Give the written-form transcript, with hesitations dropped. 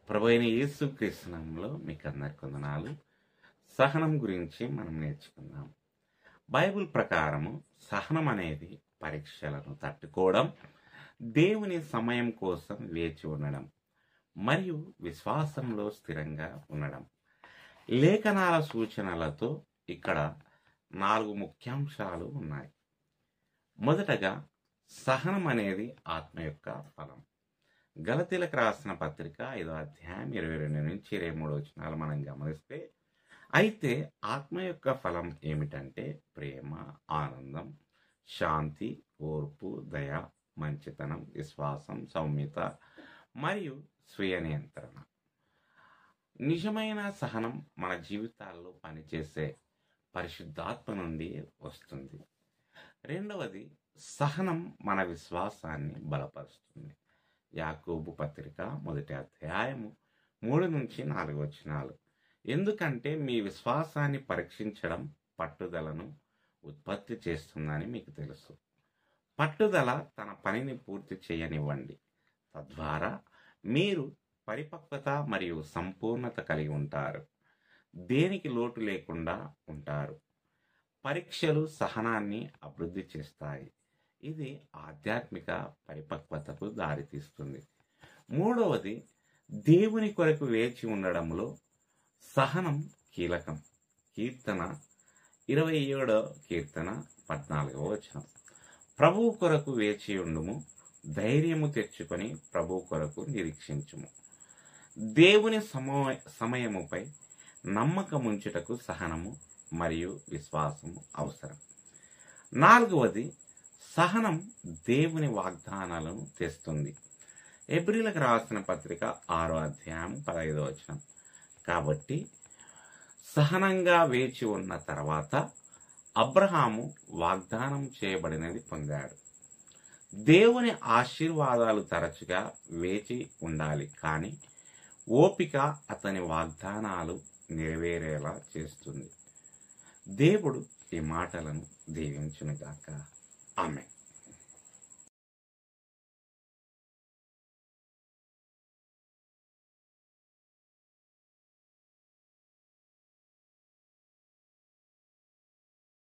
ప్రభువైన యేసుక్రీస్తు నామములో మీకు అందరికి వందనాలు. సహనం గురించి మనం నేర్చుకుందాం. బైబిల్ ప్రకారము సహనం అనేది పరీక్షలను తట్టుకోవడం, దేవుని సమయం కోసం వేచి ఉండడం మరియు విశ్వాసంలో స్థిరంగా ఉండడం. లేఖనాల సూచనలతో ఇక్కడ 4 ముఖ్యాంశాలు ఉన్నాయి. మొదటగా సహనం అనేది ఆత్మ యొక్క ఫలం. గలతీలకు రాసిన పత్రిక 5వ అధ్యాయం 22 నుంచి 23 వచనాలు మనం గమనిస్తే, అయితే ఆత్మ యొక్క ఫలం ఏమిటంటే ప్రేమ, ఆనందం, శాంతి, ఓర్పు, దయ, మంచితనం, విశ్వాసం, సౌమ్యత మరియు స్వీయ నియంత్రణ. నిజమైన సహనం మన జీవితాల్లో పనిచేసే పరిశుద్ధాత్మ నుండి వస్తుంది. రెండవది, సహనం మన విశ్వాసాన్ని బలపరుస్తుంది. యాకోబు పత్రిక 1వ అధ్యాయము 3 నుంచి 4 వచనాలు. ఎందుకంటే మీ విశ్వాసాన్ని పరీక్షించడం పట్టుదలను ఉత్పత్తి చేస్తుందని మీకు తెలుసు. పట్టుదల తన పనిని పూర్తి చేయనివ్వండి, తద్వారా మీరు పరిపక్వత మరియు సంపూర్ణత కలిగి ఉంటారు, దేనికి లోటు లేకుండా ఉంటారు. పరీక్షలు సహనాన్ని అభివృద్ధి చేస్తాయి. ఇది ఆధ్యాత్మిక పరిపక్వతకు దారితీస్తుంది. మూడవది, దేవుని కొరకు వేచి ఉండడంలో సహనం కీలకం. కీర్తన 27వ కీర్తన 14వ వచనం. ప్రభువు కొరకు వేచి ఉండుము, ధైర్యము తెచ్చుకొని ప్రభువు కొరకు నిరీక్షించుము. దేవుని సమయముపై నమ్మకముంచుటకు సహనము మరియు విశ్వాసము అవసరం. నాలుగవది, సహనం దేవుని వాగ్దానాలను తెస్తుంది. హెబ్రీయులకు రాసిన పత్రిక 6వ అధ్యాయం 15వ వచనం. కాబట్టి సహనంగా వేచి ఉన్న తర్వాత అబ్రహాము వాగ్దానం చేయబడినది పొందాడు. దేవుని ఆశీర్వాదాలు తరచుగా వేచి ఉండాలి, కానీ ఓపిక అతని వాగ్దానాలు నెరవేరేలా చేస్తుంది. దేవుడు ఈ మాటలను దీవించునుగాక. ఆమేన్.